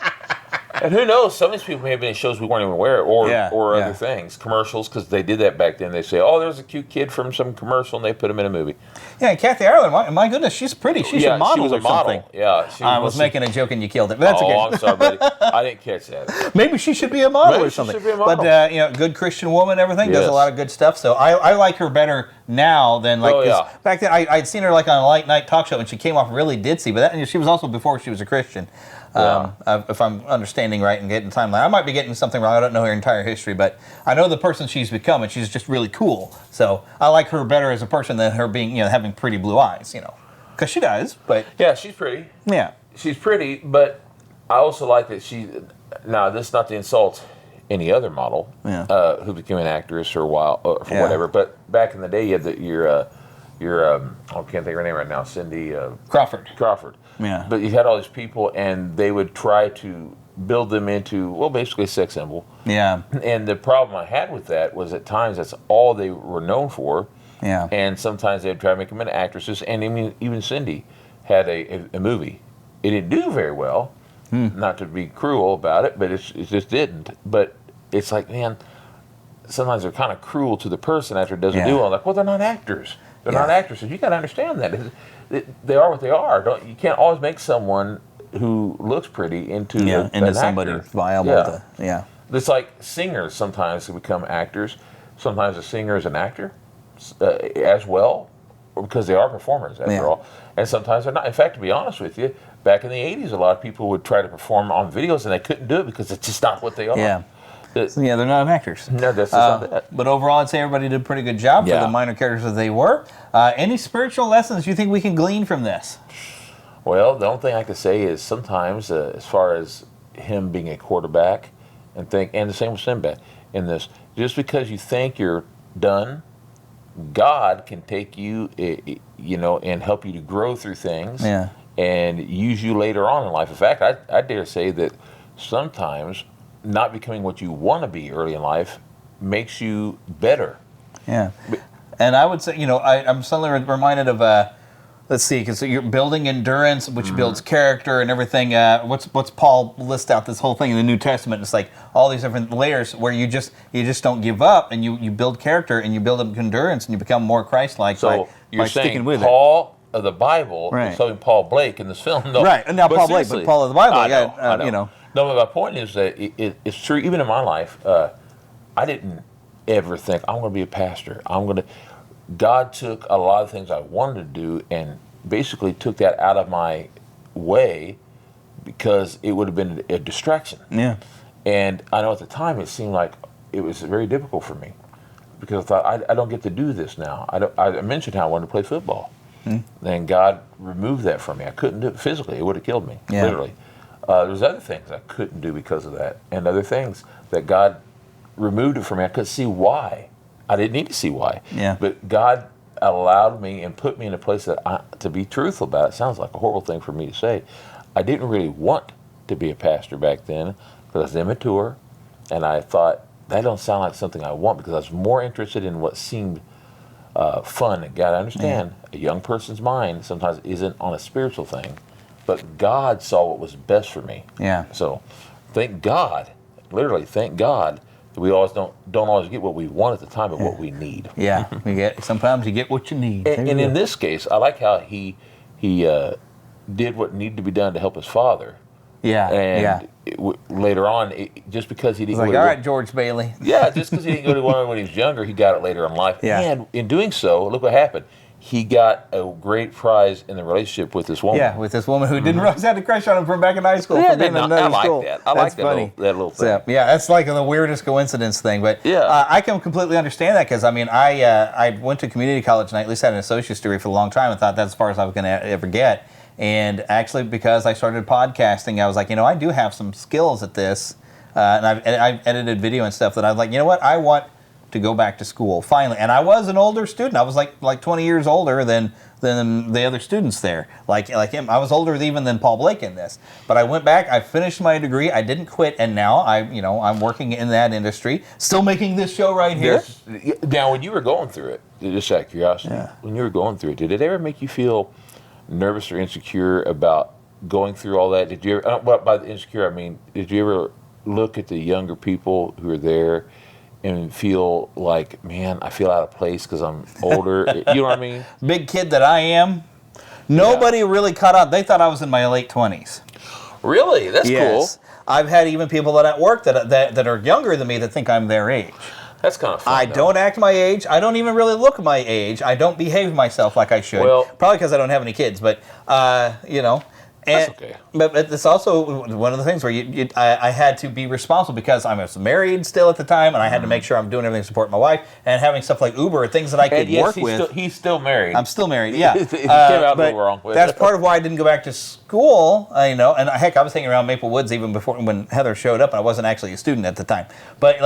And who knows? Some of these people may have been in shows we weren't even aware of, or other things, commercials, because they did that back then. They say, there's a cute kid from some commercial, and they put him in a movie. Yeah, and Kathy Ireland, my goodness, she's pretty. She should model she was a model. Something. Yeah, I was making a joke and you killed it, but that's okay. I'm sorry, buddy. I didn't catch that. Maybe she should be a model or something. She should be a model. But good Christian woman, everything, does a lot of good stuff. So I like her better now than back then. I'd seen her like on a late night talk show, and she came off really ditzy. But she was also before she was a Christian. If I'm understanding right and getting timeline. I might be getting something wrong. I don't know her entire history, but I know the person she's become, and she's just really cool. So I like her better as a person than her being, having pretty blue eyes, because she does. But yeah, she's pretty. Yeah, she's pretty, but I also like that she. Now, this is not to insult any other model who became an actress for a while for whatever. But back in the day, you had your I can't think of her name right now, Cindy Crawford. Yeah. But you had all these people, and they would try to build them into, basically a sex symbol. Yeah. And the problem I had with that was at times that's all they were known for. Yeah. And sometimes they'd try to make them into actresses. And even Cindy had a movie. It didn't do very well. Not to be cruel about it, but it just didn't. But it's like, man, sometimes they're kind of cruel to the person after it doesn't do well. Like, well, they're not actors. They're not actresses. You got to understand that. They are what they are. You can't always make someone who looks pretty into somebody actor. viable. It's like singers sometimes who become actors. Sometimes a singer is an actor as well, because they are performers after all. And sometimes they're not. In fact, to be honest with you, back in the 80s, a lot of people would try to perform on videos and they couldn't do it because it's just not what they are. Yeah. They're not actors. No, that's just not that. But overall, I'd say everybody did a pretty good job for the minor characters that they were. Any spiritual lessons you think we can glean from this? Well, the only thing I could say is sometimes, as far as him being a quarterback, and the same with Sinbad in this, just because you think you're done, God can take you, and help you to grow through things, and use you later on in life. In fact, I dare say that sometimes not becoming what you want to be early in life makes you better. Yeah. And I would say, I'm suddenly reminded of, let's see, because you're building endurance, which builds character and everything. What's Paul list out this whole thing in the New Testament? It's like all these different layers where you just don't give up, and you build character and you build up endurance and you become more Christ-like by sticking with Paul of the Bible is telling Paul Blake in this film. No, right, and now Paul Blake, but Paul of the Bible. I know. No, but my point is that it's true. Even in my life, I didn't ever think I'm going to be a pastor. God took a lot of things I wanted to do and basically took that out of my way because it would have been a distraction. Yeah. And I know at the time it seemed like it was very difficult for me because I thought I don't get to do this now. I mentioned how I wanted to play football, and God removed that from me. I couldn't do it physically; it would have killed me, literally. There's other things I couldn't do because of that, and other things that God removed it from me. I couldn't see why. I didn't need to see why. Yeah. But God allowed me and put me in a place that, to be truthful about it, sounds like a horrible thing for me to say. I didn't really want to be a pastor back then because I was immature, and I thought, that don't sound like something I want, because I was more interested in what seemed fun. And God, I understand a young person's mind sometimes isn't on a spiritual thing, but God saw what was best for me. Yeah. So thank God, literally thank God, we always don't always get what we want at the time, but what we need. Yeah, sometimes you get what you need. And in this case, I like how he did what needed to be done to help his father. Yeah, and later on, just because he didn't. All right, George Bailey. Yeah, just because he didn't go to one when he was younger, he got it later in life. Yeah. And in doing so, look what happened. He got a great prize in the relationship with this woman. Yeah, with this woman who didn't realize had a crush on him from back in high school. Yeah, from being in another school. That. I like that little thing. So, yeah, that's like the weirdest coincidence thing. But I can completely understand that, because I went to community college and I at least had an associate's degree for a long time and thought that's as far as I was going to ever get. And actually, because I started podcasting, I was like, I do have some skills at this, and I've edited video and stuff that I was like, you know what, I want to go back to school finally. And I was an older student. I was like 20 years older than the other students there. Like him, I was older even than Paul Blake in this. But I went back. I finished my degree. I didn't quit, and now I'm working in that industry, still making this show right here. Now, when you were going through it, just out of curiosity, when you were going through it, did it ever make you feel nervous or insecure about going through all that? Did you ever? By the insecure, I mean, did you ever look at the younger people who are there and feel like, man, I feel out of place because I'm older? You know what I mean? Big kid that I am. Nobody really caught on. They thought I was in my late 20s. Really? That's cool. I've had even people that at work that are younger than me that think I'm their age. That's kind of fun. I don't act my age. I don't even really look my age. I don't behave myself like I should. Well, probably because I don't have any kids, but that's okay. But it's also one of the things where I had to be responsible, because I was married still at the time, and I had to make sure I'm doing everything to support my wife, and having stuff like Uber, things that I could work with. He's still married. I'm still married, yeah. It came out a little wrong. That's part of why I didn't go back to school, and heck, I was hanging around Maple Woods even before, when Heather showed up, and I wasn't actually a student at the time. But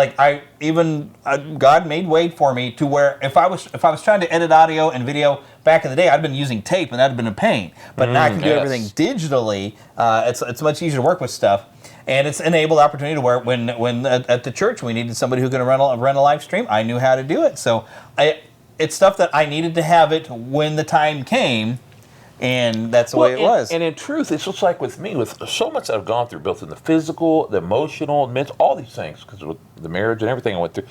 God made way for me to where if I was trying to edit audio and video back in the day, I'd been using tape, and that'd been a pain. But now I can do everything digitally. It's much easier to work with stuff, and it's enabled opportunity to where when at the church we needed somebody who could run a live stream, I knew how to do it. So it's stuff that I needed to have it when the time came, and that's the way it was. And in truth, it's just like with me, with so much I've gone through, both in the physical, the emotional, mental, all these things, because of the marriage and everything I went through,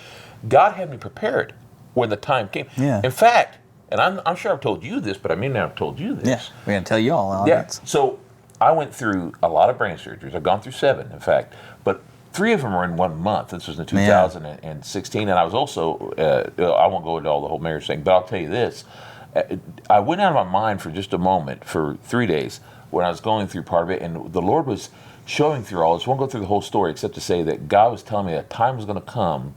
God had me prepared when the time came. Yeah. In fact, and I'm sure I've told you this, but I may not have told you this. Yeah, we're going to tell you all. Yeah. So I went through a lot of brain surgeries. I've gone through 7, in fact, but 3 of them were in 1 month. This was in 2016, and I was also, I won't go into all the whole marriage thing, but I'll tell you this. I went out of my mind for just a moment for 3 days when I was going through part of it, and the Lord was showing through all this. I won't go through the whole story except to say that God was telling me that time was going to come,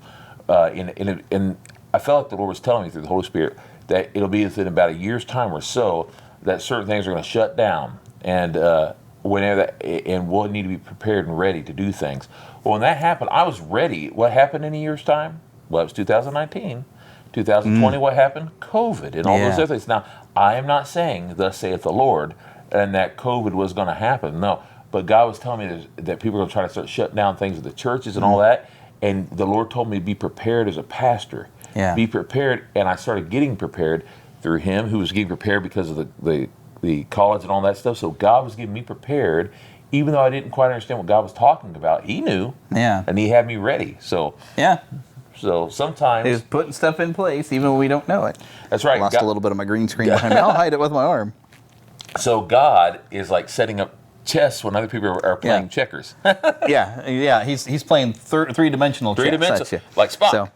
and I felt like the Lord was telling me through the Holy Spirit that it'll be within about a year's time or so that certain things are going to shut down, and and we'll need to be prepared and ready to do things. Well, when that happened, I was ready. What happened in a year's time? Well, it was 2019. 2020, what happened? COVID and all those other things. Now, I am not saying, thus saith the Lord, and that COVID was going to happen. No, but God was telling me that people are going to try to start shutting down things at the churches and all that. And the Lord told me to be prepared as a pastor. Yeah. Be prepared, and I started getting prepared through him, who was getting prepared because of the college and all that stuff. So God was getting me prepared, even though I didn't quite understand what God was talking about. He knew, and he had me ready. So so sometimes he's putting stuff in place, even when we don't know it. That's right. I lost a little bit of my green screen behind me. I'll hide it with my arm. So God is like setting up chess when other people are playing checkers. He's playing three-dimensional chess. Three-dimensional, like Spock. So,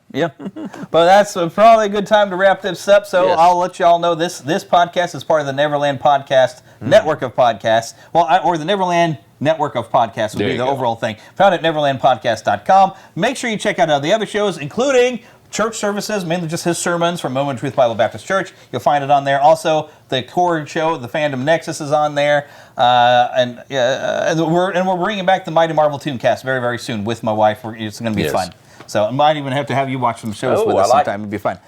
but that's probably a good time to wrap this up. So I'll let you all know this podcast is part of the Neverland Podcast Network of Podcasts. Or the Neverland Network of Podcasts would be the overall thing. Found at neverlandpodcast.com. Make sure you check out the other shows, including church services, mainly just his sermons from Moment of Truth Bible Baptist Church. You'll find it on there. Also, the core show, the Fandom Nexus, is on there. And we're bringing back the Mighty Marvel Tooncast very, very soon with my wife. It's going to be fun. So I might even have to have you watch some shows with us sometime. It'd be fun.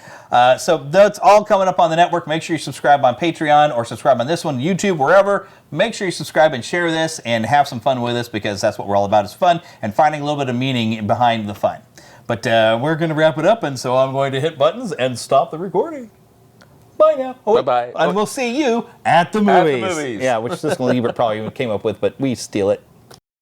So that's all coming up on the network. Make sure you subscribe on Patreon or subscribe on this one, YouTube, wherever. Make sure you subscribe and share this and have some fun with us, because that's what we're all about, is fun and finding a little bit of meaning behind the fun. But we're going to wrap it up, and so I'm going to hit buttons and stop the recording. Bye now. Bye-bye. And we'll see you at the movies. Yeah, which Siskel and Ebert probably came up with, but we steal it.